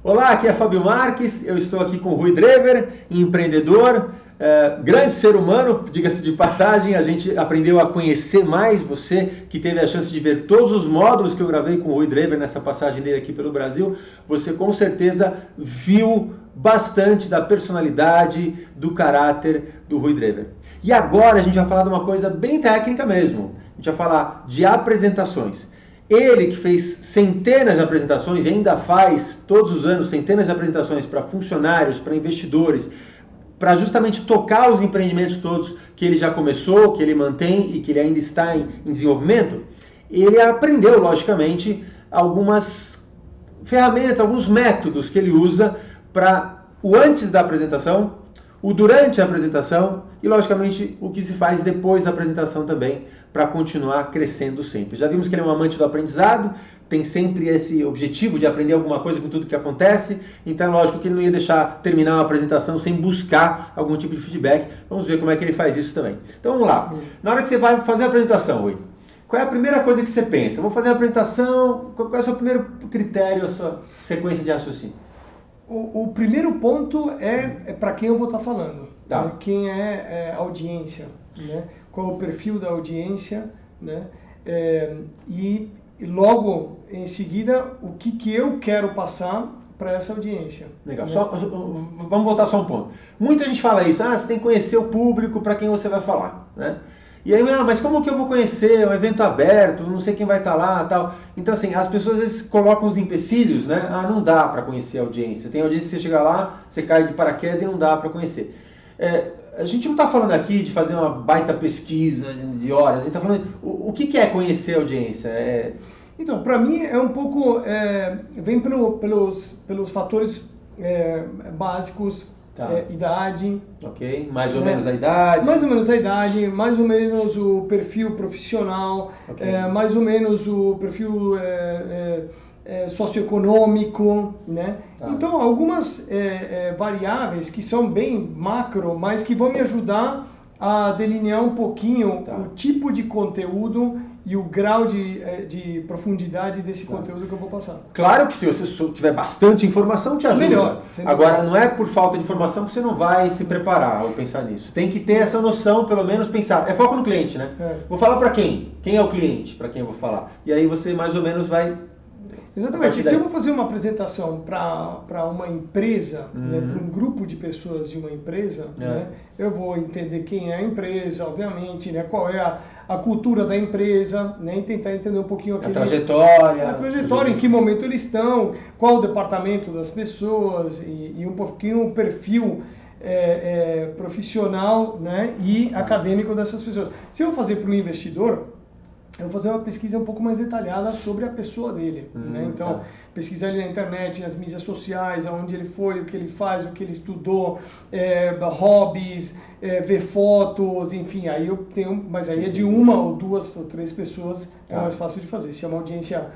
Olá, aqui é Fábio Marques, eu estou aqui com o Rui Drever, empreendedor, grande ser humano, diga-se de passagem. A gente aprendeu a conhecer mais você, que teve a chance de ver todos os módulos que eu gravei com o Rui Drever nessa passagem dele aqui pelo Brasil. Você com certeza viu bastante da personalidade, do caráter do Rui Drever. E agora a gente vai falar de uma coisa bem técnica mesmo. A gente vai falar de apresentações. Ele que fez centenas de apresentações e ainda faz todos os anos centenas de apresentações para funcionários, para investidores, para justamente tocar os empreendimentos todos que ele já começou, que ele mantém e que ele ainda está em desenvolvimento. Ele aprendeu, logicamente, algumas ferramentas, alguns métodos que ele usa para o antes da apresentação, o durante a apresentação e, logicamente, o que se faz depois da apresentação também, para continuar crescendo sempre. Já vimos que ele é um amante do aprendizado, tem sempre esse objetivo de aprender alguma coisa com tudo que acontece, então é lógico que ele não ia deixar terminar uma apresentação sem buscar algum tipo de feedback. Vamos ver como é que ele faz isso também. Então vamos lá. Na hora que você vai fazer a apresentação, Rui, qual é a primeira coisa que você pensa? Eu vou fazer a apresentação, qual é o seu primeiro critério, a sua sequência de raciocínio? O primeiro ponto é para quem eu vou estar falando, Tá. né? Quem é a audiência, né? Qual é o perfil da audiência, né? E logo em seguida, o que eu quero passar para essa audiência. Legal. Né? Vamos voltar só um ponto. Muita gente fala isso, você tem que conhecer o público para quem você vai falar, né? E aí, mas como que eu vou conhecer? É um evento aberto, não sei quem vai estar lá, tal. Então, assim, as pessoas às vezes colocam os empecilhos, né? Não dá para conhecer a audiência. Tem audiência que você chega lá, você cai de paraquedas e não dá para conhecer. A gente não está falando aqui de fazer uma baita pesquisa de horas. A gente está falando o que é conhecer a audiência. Então, para mim é um pouco, vem pelos fatores básicos. Tá. Idade. Ok, mais ou menos a idade. Mais ou menos a idade, mais ou menos o perfil profissional, Okay. Mais ou menos o perfil socioeconômico, né? Tá. Então, algumas variáveis que são bem macro, mas que vão me ajudar a delinear um pouquinho o tipo de conteúdo e o grau de profundidade desse conteúdo que eu vou passar. Claro que se você tiver bastante informação, te ajuda. Melhor. Agora, não é por falta de informação que você não vai se preparar ou pensar nisso. Tem que ter essa noção, pelo menos pensar. É foco no cliente, né? Vou falar para quem? Quem é o cliente para quem eu vou falar? E aí você mais ou menos vai... Exatamente. Se eu vou fazer uma apresentação para uma empresa, né, para um grupo de pessoas de uma empresa, né, eu vou entender quem é a empresa, obviamente, né, qual é a cultura da empresa, né, e tentar entender um pouquinho a trajetória. A trajetória, em que momento eles estão, qual o departamento das pessoas e um pouquinho o perfil profissional, né, e acadêmico dessas pessoas. Se eu vou fazer para o investidor, eu vou fazer uma pesquisa um pouco mais detalhada sobre a pessoa dele, né? Então, pesquisar ele na internet, nas mídias sociais, aonde ele foi, o que ele faz, o que ele estudou, hobbies, ver fotos, enfim, aí eu tenho, mas aí é de uma ou duas ou três pessoas, é mais fácil de fazer. Se é uma audiência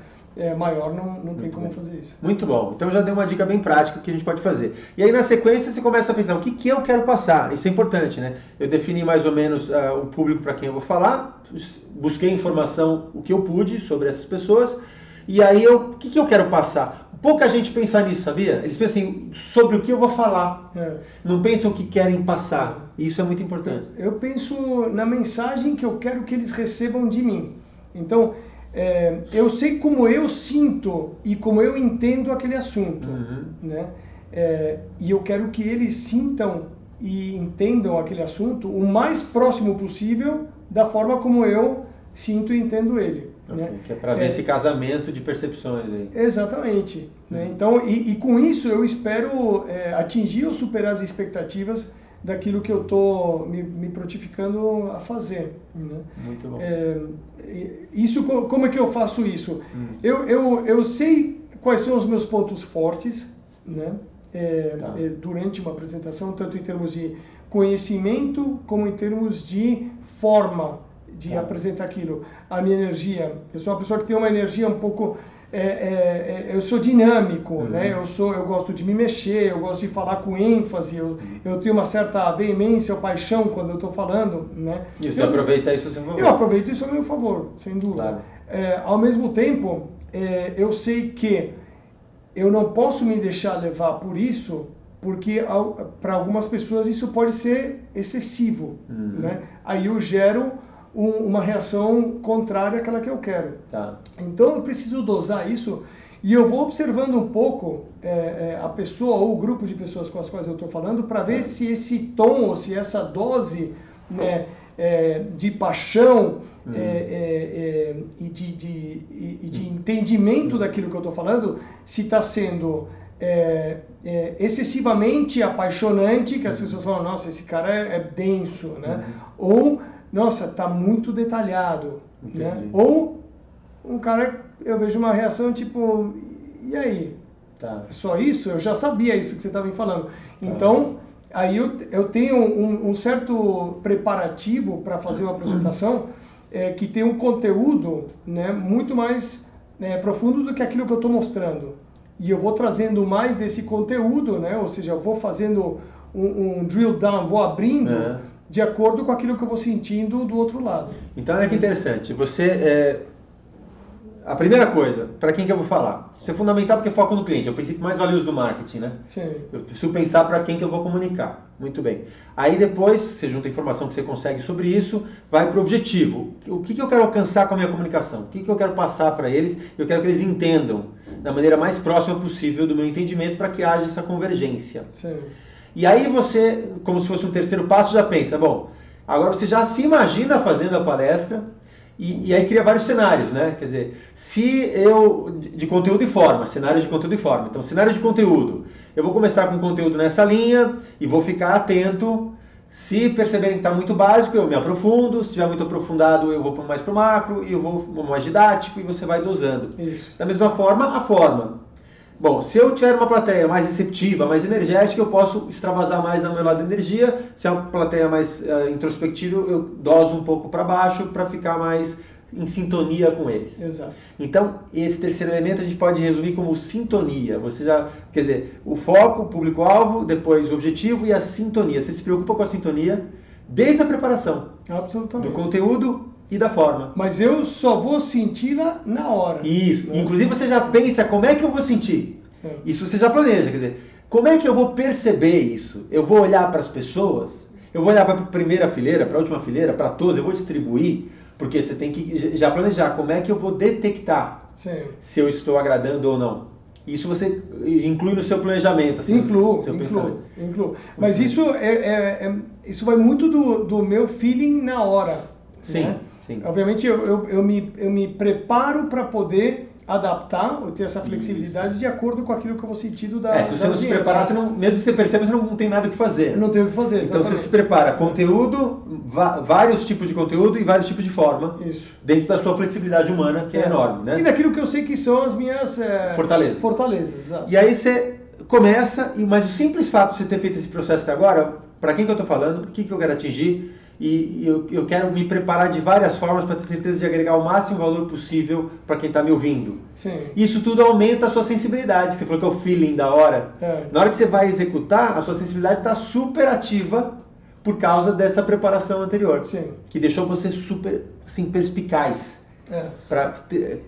maior, não tem como fazer isso. Muito bom. Então já dei uma dica bem prática que a gente pode fazer. E aí na sequência você começa a pensar o que eu quero passar. Isso é importante, né? Eu defini mais ou menos o público para quem eu vou falar, busquei informação, o que eu pude sobre essas pessoas, e aí o que eu quero passar. Pouca gente pensa nisso, sabia? Eles pensam assim, sobre o que eu vou falar. Não pensam o que querem passar. E isso é muito importante. Eu penso na mensagem que eu quero que eles recebam de mim. Então, eu sei como eu sinto e como eu entendo aquele assunto, né? E eu quero que eles sintam e entendam aquele assunto o mais próximo possível da forma como eu sinto e entendo ele. Okay, né? Que é para ver esse casamento de percepções aí. Exatamente. Né? Então, e com isso eu espero atingir ou superar as expectativas daquilo que eu estou me prontificando a fazer. Né? Muito bom. Isso, como é que eu faço isso? Eu sei quais são os meus pontos fortes, né? Durante uma apresentação, tanto em termos de conhecimento como em termos de forma de apresentar aquilo. A minha energia, eu sou uma pessoa que tem uma energia um pouco... eu sou dinâmico, né? Eu gosto de me mexer, eu gosto de falar com ênfase, eu tenho uma certa veemência ou paixão quando eu estou falando, né? E você aproveita isso a seu favor? Eu aproveito isso a meu favor, sem dúvida. Claro. Ao mesmo tempo, eu sei que eu não posso me deixar levar por isso, porque para algumas pessoas isso pode ser excessivo, né? Aí eu gero uma reação contrária àquela que eu quero. Tá. Então eu preciso dosar isso e eu vou observando um pouco a pessoa ou o grupo de pessoas com as quais eu estou falando para ver se esse tom ou se essa dose, né, de paixão e de entendimento daquilo que eu estou falando, se está sendo excessivamente apaixonante, que as pessoas falam, nossa, esse cara é denso, né? Ou, nossa, está muito detalhado, né? Ou um cara, eu vejo uma reação tipo, e aí? Tá. É só isso? Eu já sabia isso que você estava me falando. Então, aí eu tenho um certo preparativo para fazer uma apresentação que tem um conteúdo, né, muito mais profundo do que aquilo que eu estou mostrando. E eu vou trazendo mais desse conteúdo, né? Ou seja, eu vou fazendo um drill down, vou abrindo de acordo com aquilo que eu vou sentindo do outro lado. Então, olha que interessante. Você... A primeira coisa, para quem que eu vou falar? Isso é fundamental porque foca no cliente, é o princípio mais valioso do marketing, né? Sim. Eu preciso pensar para quem que eu vou comunicar. Muito bem. Aí depois, você junta a informação que você consegue sobre isso, vai para o objetivo. O que eu quero alcançar com a minha comunicação? O que eu quero passar para eles? Eu quero que eles entendam da maneira mais próxima possível do meu entendimento para que haja essa convergência. Sim. E aí você, como se fosse um terceiro passo, já pensa, bom, agora você já se imagina fazendo a palestra. E aí cria vários cenários, né? Quer dizer, se eu... de conteúdo e forma, cenários de conteúdo e forma. Então, cenário de conteúdo. Eu vou começar com conteúdo nessa linha e vou ficar atento. Se perceberem que está muito básico, eu me aprofundo. Se estiver muito aprofundado, eu vou mais para o macro e eu vou mais didático e você vai dosando. Isso. Da mesma forma, a forma. Bom, se eu tiver uma plateia mais receptiva, mais energética, eu posso extravasar mais ao meu lado de energia. Se é uma plateia mais introspectiva, eu doso um pouco para baixo para ficar mais em sintonia com eles. Exato. Então, esse terceiro elemento a gente pode resumir como sintonia. Você já, quer dizer, o foco, o público-alvo, depois o objetivo e a sintonia. Você se preocupa com a sintonia desde a preparação. Absolutamente. Do conteúdo e da forma. Mas eu só vou senti-la na hora. Isso. Né? Inclusive você já pensa como é que eu vou sentir. Isso você já planeja. Quer dizer, como é que eu vou perceber isso? Eu vou olhar para as pessoas? Eu vou olhar para a primeira fileira, para a última fileira, para todos? Eu vou distribuir? Porque você tem que já planejar como é que eu vou detectar se eu estou agradando ou não. Isso você inclui no seu planejamento. Assim, incluo. Mas isso isso vai muito do meu feeling na hora. Sim. Né? Sim. Obviamente eu me preparo para poder adaptar, ou ter essa flexibilidade de acordo com aquilo que eu vou sentir da se você não se preparar, você não, mesmo que você perceba, você não tem nada o que fazer. Não tem o que fazer, exatamente. Então você se prepara conteúdo, vários tipos de conteúdo e vários tipos de forma. Isso. Dentro da sua flexibilidade humana, que é enorme, né? E daquilo que eu sei que são as minhas fortalezas. Exato. E aí você começa, mas o simples fato de você ter feito esse processo até agora, para quem que eu estou falando, o que eu quero atingir, e eu quero me preparar de várias formas para ter certeza de agregar o máximo valor possível para quem está me ouvindo. Sim. Isso tudo aumenta a sua sensibilidade, você falou que é o feeling da hora. Na hora que você vai executar, a sua sensibilidade está super ativa por causa dessa preparação anterior. Sim. Que deixou você super assim, perspicaz para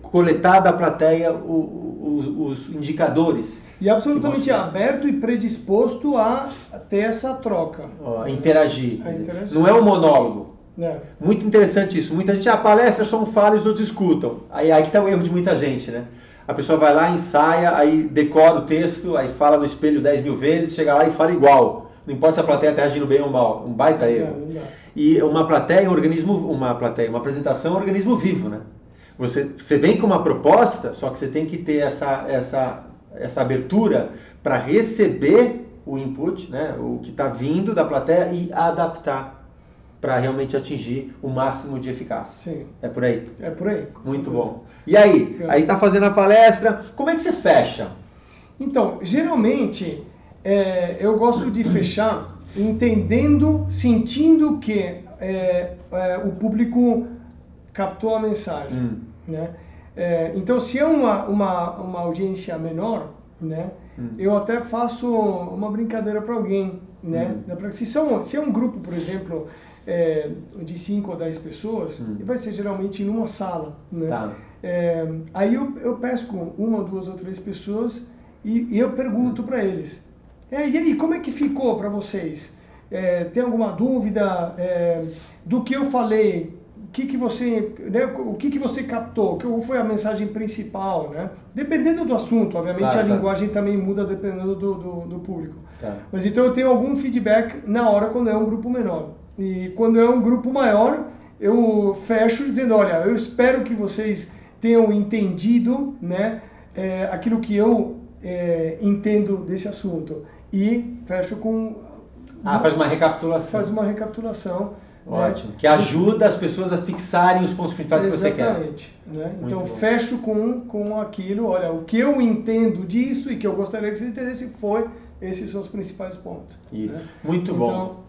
coletar da plateia os indicadores. E absolutamente aberto e predisposto a ter essa troca. Interagir. Não é um monólogo. É. Muito interessante isso. Muita gente, a palestra só um fala e os outros escutam. Aí que está o erro de muita gente, né? A pessoa vai lá, ensaia, aí decora o texto, aí fala no espelho 10 mil vezes, chega lá e fala igual. Não importa se a plateia está agindo bem ou mal. Um baita erro. E uma plateia é um organismo, uma apresentação é um organismo vivo, né? Você vem com uma proposta, só que você tem que ter essa abertura para receber o input, né, o que está vindo da plateia e adaptar para realmente atingir o máximo de eficácia. Sim. É por aí? É por aí. Muito bom. E aí? Aí está fazendo a palestra, como é que você fecha? Então, geralmente, eu gosto de fechar entendendo, sentindo que o público captou a mensagem. Né? Então, se é uma audiência menor, né, eu até faço uma brincadeira para alguém. Né? Se é um grupo, por exemplo, de 5 ou 10 pessoas, vai ser geralmente numa sala. Né? Tá. Aí eu pesco 1, 2 ou 3 pessoas e eu pergunto para eles, e aí, como é que ficou para vocês? Tem alguma dúvida do que eu falei? O que você captou? Qual foi a mensagem principal, né? Dependendo do assunto, obviamente a linguagem também muda dependendo do público. Tá. Mas então eu tenho algum feedback na hora quando é um grupo menor. E quando é um grupo maior, eu fecho dizendo, olha, eu espero que vocês tenham entendido, né, aquilo que eu entendo desse assunto. E fecho com... faz uma recapitulação. Faz uma recapitulação. Ótimo. Que ajuda as pessoas a fixarem os pontos principais que você quer. Exatamente. Né? Então, fecho com aquilo, olha, o que eu entendo disso e que eu gostaria que você entendesse esses são os principais pontos. Isso. Né? Muito bom.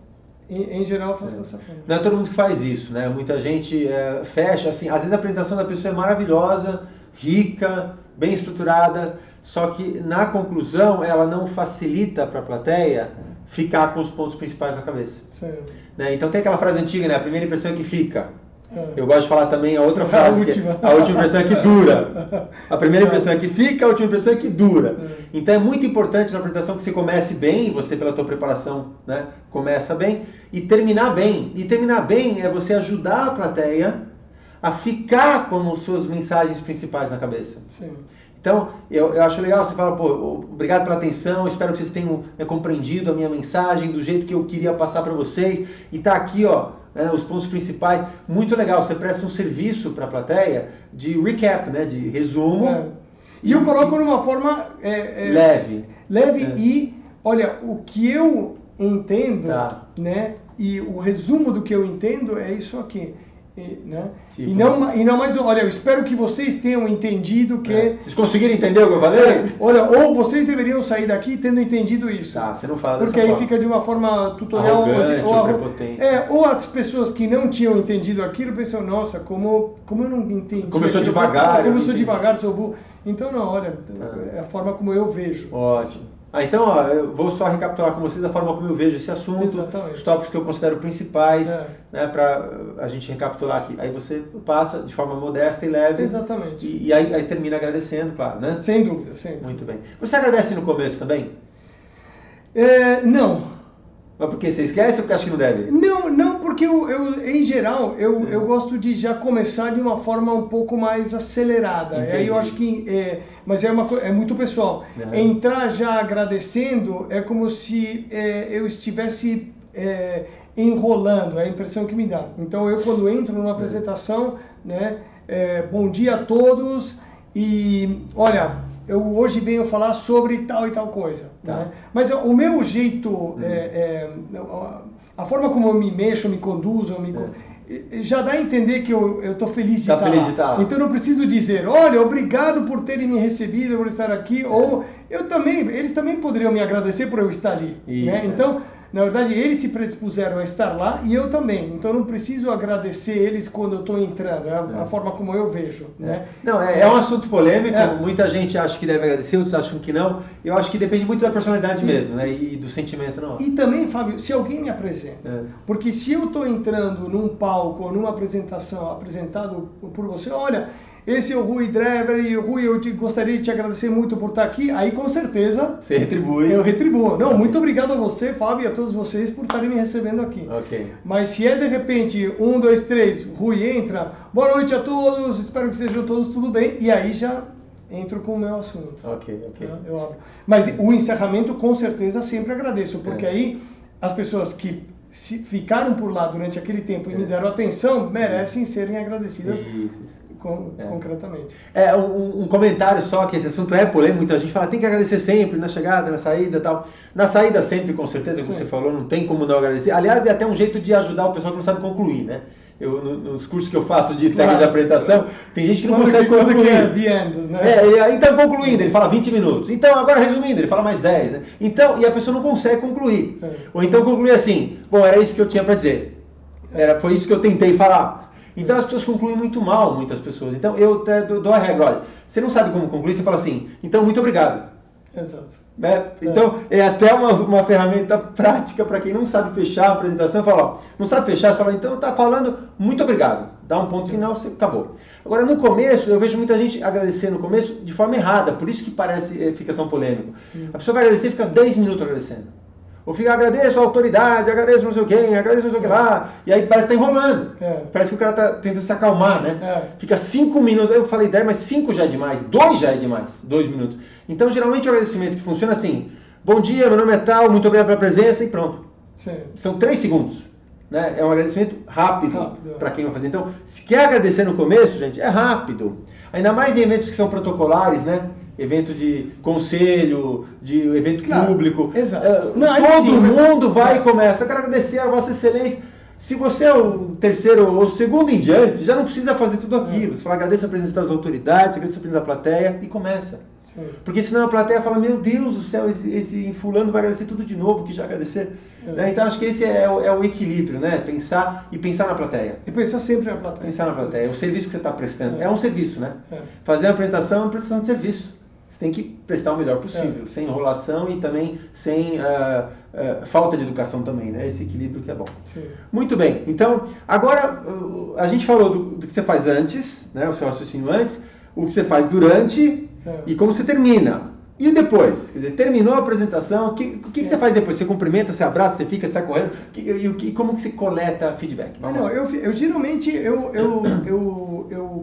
Então, em geral, eu faço dessa forma. Não é todo mundo que faz isso, né? Muita gente fecha, assim, às vezes a apresentação da pessoa é maravilhosa, rica, bem estruturada, só que na conclusão ela não facilita para a plateia ficar com os pontos principais na cabeça. Né? Então tem aquela frase antiga, né? A primeira impressão é que fica. Eu gosto de falar também a outra frase, a última impressão é que dura. A primeira impressão é que fica, a última impressão é que dura. Então é muito importante na apresentação que você comece bem, você pela tua preparação, né, começa bem, e terminar bem. E terminar bem é você ajudar a plateia a ficar com as suas mensagens principais na cabeça. Sim. Então, eu acho legal, você fala, pô, obrigado pela atenção, espero que vocês tenham compreendido a minha mensagem do jeito que eu queria passar para vocês. E tá aqui, ó, os pontos principais. Muito legal, você presta um serviço para a plateia de recap, né, de resumo. E eu coloco numa forma leve. E, olha, o que eu entendo, né, e o resumo do que eu entendo é isso aqui. Né? Tipo, e não mais, olha, eu espero que vocês tenham entendido que... Vocês conseguiram entender o que eu falei? Olha, ou vocês deveriam sair daqui tendo entendido isso. Você não fala dessa Porque aí fica de uma forma tutorial... Arrogante, ou prepotente. Ou as pessoas que não tinham entendido aquilo pensam, nossa, como eu não entendi. Como eu sou devagar. Como eu sou devagar, sou burro. Então, não, olha, é a forma como eu vejo. Ótimo. Então, ó, eu vou só recapitular com vocês a forma como eu vejo esse assunto, Exatamente. Os tópicos que eu considero principais, né, para a gente recapitular aqui. Aí você passa de forma modesta e leve. Exatamente. E aí termina agradecendo, claro, né? Sem dúvida, sempre. Muito bem. Você agradece no começo também? Não. Mas porque você esquece ou porque acha que não deve? Não, porque em geral, eu gosto de já começar de uma forma um pouco mais acelerada. Entendi. Aí eu acho que, mas é muito pessoal. Entrar já agradecendo é como se eu estivesse enrolando, é a impressão que me dá. Então eu quando entro numa apresentação, né, bom dia a todos e olha... Eu hoje venho falar sobre tal e tal coisa. Né? Mas o meu jeito, a forma como eu me mexo, me conduzo, já dá a entender que eu estou feliz de estar lá. Então eu não preciso dizer, olha, obrigado por terem me recebido, por estar aqui, ou eles também poderiam me agradecer por eu estar ali. Né? Então, na verdade, eles se predispuseram a estar lá e eu também. Então, eu não preciso agradecer eles quando eu estou entrando, a forma como eu vejo. Né? Não, é um assunto polêmico, muita gente acha que deve agradecer, outros acham que não. Eu acho que depende muito da personalidade mesmo, né? E do sentimento, não. E também, Fábio, se alguém me apresenta, porque se eu estou entrando num palco ou numa apresentação apresentado por você, olha... Esse é o Rui Drever e Rui, eu gostaria de te agradecer muito por estar aqui. Aí, com certeza... Você retribui. Eu retribuo. Não, muito obrigado a você, Fábio, e a todos vocês por estarem me recebendo aqui. Mas se de repente, 1, 2, 3, Rui entra, boa noite a todos, espero que sejam todos tudo bem, e aí já entro com o meu assunto. Eu abro. Mas o encerramento, com certeza, sempre agradeço, porque aí as pessoas que ficaram por lá durante aquele tempo e me deram atenção, merecem serem agradecidas. Isso. Concretamente. Um comentário só, que esse assunto é polêmico, muita gente fala, tem que agradecer sempre, na chegada, na saída e tal. Na saída sempre, com certeza, como você falou, não tem como não agradecer. Aliás, é até um jeito de ajudar o pessoal que não sabe concluir, né? Nos cursos que eu faço de técnica de apresentação, tem gente que não consegue concluir. Então, concluindo, ele fala 20 minutos. Então, agora resumindo, ele fala mais 10. Né? Então, e a pessoa não consegue concluir. Ou então conclui assim, bom, era isso que eu tinha para dizer. Foi isso que eu tentei falar. Então as pessoas concluem muito mal, muitas pessoas. Então eu até dou a regra, olha, você não sabe como concluir, você fala assim, então muito obrigado. Exato. Né? Então, é até uma ferramenta prática para quem não sabe fechar a apresentação. Fala, ó, não sabe fechar, você fala, então tá falando, muito obrigado. Dá um ponto final, você acabou. Agora, no começo, eu vejo muita gente agradecer no começo de forma errada, por isso que fica tão polêmico. A pessoa vai agradecer e fica 10 minutos agradecendo. Ou fica, agradeço a autoridade, agradeço não sei quem, agradeço não sei o que lá, e aí parece que tá enrolando. Parece que o cara tá tentando se acalmar, né? Fica 5 minutos, eu falei 10, mas 5 já é demais, 2 já é demais, 2 minutos. Então, geralmente, o agradecimento que funciona assim, bom dia, meu nome é tal, muito obrigado pela presença, e pronto. Sim. São 3 segundos. Né? É um agradecimento rápido para quem vai fazer. Então, se quer agradecer no começo, gente, é rápido. Ainda mais em eventos que são protocolares, né? Evento de conselho, de evento público. Exato. Todo mundo vai e começa. Eu quero agradecer a Vossa Excelência. Se você é o terceiro ou o segundo em diante, já não precisa fazer tudo aquilo. Você fala, agradeça a presença das autoridades, agradeça a presença da plateia e começa. Sim. Porque senão a plateia fala, meu Deus do céu, esse fulano vai agradecer tudo de novo, que já agradecer. Né? Então acho que esse é o equilíbrio, né? Pensar na plateia. E pensar sempre na plateia. Pensar na plateia. O serviço que você está prestando. É um serviço, né? Fazer uma apresentação é uma prestação de serviço. Você tem que prestar o melhor possível, sem enrolação e também sem falta de educação também, né? Esse equilíbrio que é bom. Sim. Muito bem. Então, agora a gente falou do que você faz antes, né? O seu raciocínio antes, o que você faz durante e como você termina. E depois? Quer dizer, terminou a apresentação, o que você faz depois? Você cumprimenta, você abraça, você fica, você sai correndo? E como que você coleta feedback? Eu geralmente eu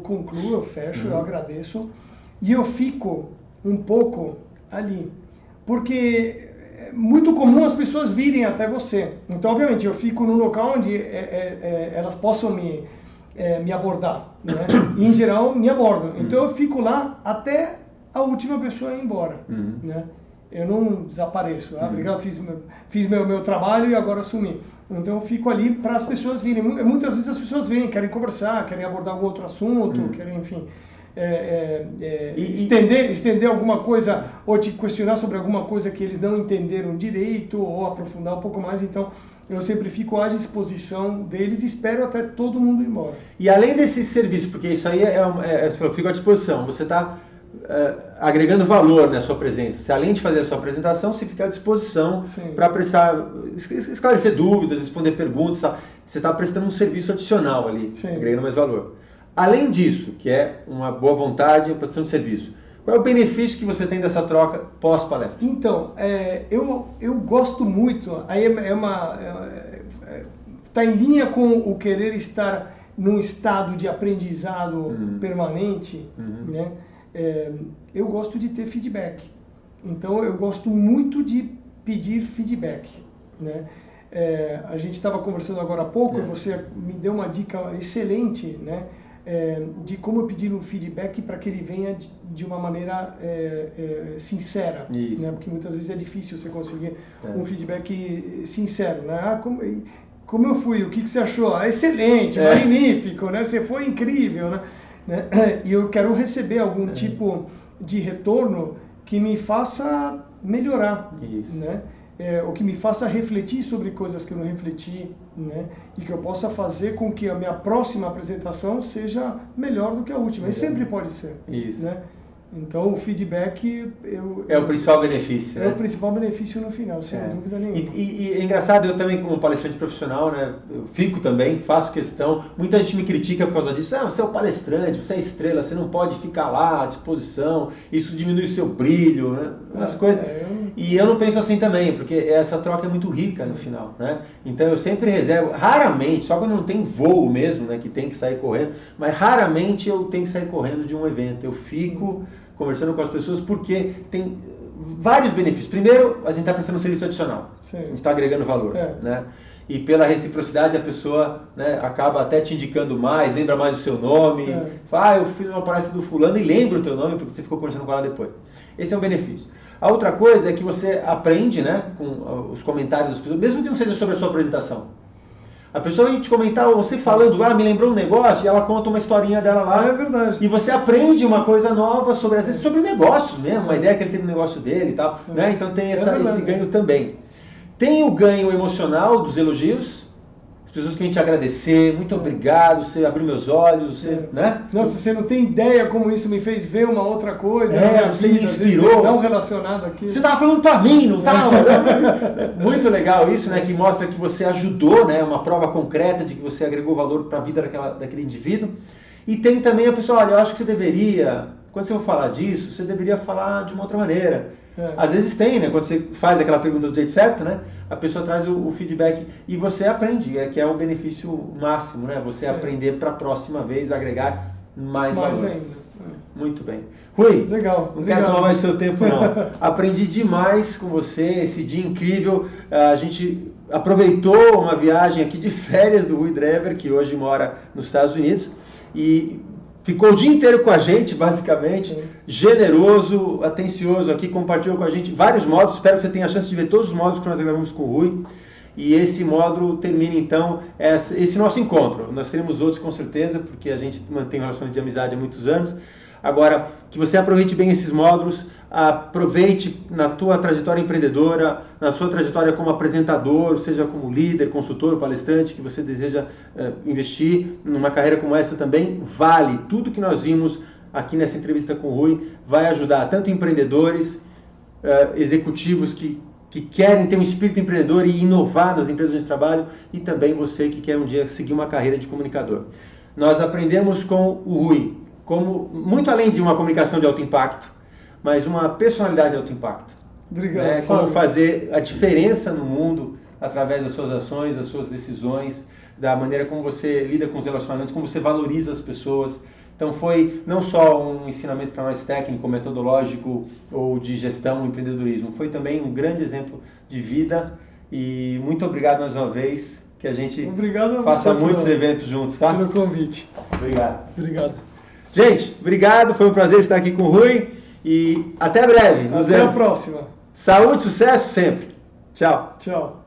concluo, eu fecho, eu agradeço e eu fico um pouco ali. Porque é muito comum as pessoas virem até você. Então, obviamente, eu fico num local onde elas possam me abordar. Né? E, em geral, me abordam. Então, eu fico lá até a última pessoa ir embora. Né? Eu não desapareço. Obrigado, fiz meu trabalho e agora assumi. Então eu fico ali para as pessoas virem. Muitas vezes as pessoas vêm, querem conversar, querem abordar algum outro assunto, querem, enfim, estender alguma coisa ou te questionar sobre alguma coisa que eles não entenderam direito ou aprofundar um pouco mais. Então eu sempre fico à disposição deles e espero até todo mundo ir embora. E além desse serviço, porque isso aí eu fico à disposição, você está agregando valor na sua presença. Você, além de fazer a sua apresentação, você fica à disposição para esclarecer dúvidas, responder perguntas. Tá? Você está prestando um serviço adicional ali, agregando mais valor. Além disso, que é uma boa vontade, uma prestação de serviço, qual é o benefício que você tem dessa troca pós-palestra? Então, eu gosto muito, aí está em linha com o querer estar num estado de aprendizado permanente, né? Eu gosto de ter feedback. Então eu gosto muito de pedir feedback, né? A gente estava conversando agora há pouco, você me deu uma dica excelente, né? De como eu pedir um feedback para que ele venha de uma maneira sincera, né? Porque muitas vezes é difícil você conseguir um feedback sincero, né? Como eu fui, o que você achou? Excelente, magnífico, né? Você foi incrível, né? E eu quero receber algum tipo de retorno que me faça melhorar, né? Ou que me faça refletir sobre coisas que eu não refleti, né? E que eu possa fazer com que a minha próxima apresentação seja melhor do que a última. E sempre pode ser. Isso. Né? Então, o feedback... é o principal benefício, né? É o principal benefício no final, sem dúvida nenhuma. E é engraçado, eu também, como palestrante profissional, né? Eu fico também, faço questão. Muita gente me critica por causa disso. Você é o palestrante, você é estrela, você não pode ficar lá à disposição. Isso diminui o seu brilho, né? Umas coisas... E eu não penso assim também, porque essa troca é muito rica no final, né? Então eu sempre reservo, raramente, só quando não tem voo mesmo, né, que tem que sair correndo, mas raramente eu tenho que sair correndo de um evento. Eu fico conversando com as pessoas porque tem vários benefícios. Primeiro, a gente está prestando um serviço adicional. A gente está agregando valor, né? E pela reciprocidade a pessoa, né, acaba até te indicando mais, lembra mais o seu nome. Fala, eu fiz uma palestra do fulano e lembra o teu nome porque você ficou conversando com ela depois. Esse é um benefício. A outra coisa é que você aprende, né, com os comentários das pessoas, mesmo que não seja sobre a sua apresentação. A pessoa vai te comentar, você falando lá, me lembrou um negócio, e ela conta uma historinha dela lá. É verdade. E você aprende uma coisa nova sobre, às vezes, sobre negócios mesmo, uma ideia que ele tem no negócio dele e tal. Né? Então tem esse ganho também. Tem o ganho emocional dos elogios. As pessoas que a gente agradecer, muito obrigado, você abriu meus olhos, você, né? Nossa, você não tem ideia como isso me fez ver uma outra coisa. Você me inspirou. Não relacionado aqui. Você estava falando para mim, não estava? Muito legal isso, né? Que mostra que você ajudou, né? Uma prova concreta de que você agregou valor para a vida daquele indivíduo. E tem também a pessoa, olha, eu acho que você deveria, quando você for falar disso, você deveria falar de uma outra maneira. Às vezes tem, né? Quando você faz aquela pergunta do jeito certo, né? A pessoa traz o feedback e você aprende, que é o benefício máximo, né? Você aprender para a próxima vez agregar mais valor. Ainda. Muito bem. Rui, legal. Não quero tomar mais seu tempo, não. Aprendi demais com você, esse dia incrível. A gente aproveitou uma viagem aqui de férias do Rui Drever, que hoje mora nos Estados Unidos, e ficou o dia inteiro com a gente, basicamente, generoso, atencioso aqui, compartilhou com a gente vários módulos. Espero que você tenha a chance de ver todos os módulos que nós gravamos com o Rui. E esse módulo termina, então, esse nosso encontro. Nós teremos outros, com certeza, porque a gente mantém relações de amizade há muitos anos. Agora, que você aproveite bem esses módulos, aproveite na tua trajetória empreendedora, na sua trajetória como apresentador, seja como líder, consultor, palestrante, que você deseja investir numa carreira como essa também, vale. Tudo que nós vimos aqui nessa entrevista com o Rui vai ajudar tanto empreendedores, executivos que querem ter um espírito empreendedor e inovar nas empresas de trabalho, e também você que quer um dia seguir uma carreira de comunicador. Nós aprendemos com o Rui, como muito além de uma comunicação de alto impacto, mas uma personalidade de alto impacto. Obrigado. Como fazer a diferença no mundo através das suas ações, das suas decisões, da maneira como você lida com os relacionamentos, como você valoriza as pessoas. Então foi não só um ensinamento para nós técnico, metodológico ou de gestão, empreendedorismo, foi também um grande exemplo de vida. E muito obrigado mais uma vez, que a gente faça muitos eventos juntos, tá? Pelo convite. Obrigado. Gente, obrigado, foi um prazer estar aqui com o Rui e até breve. Nos vemos. Até a próxima. Saúde, sucesso sempre. Tchau. Tchau.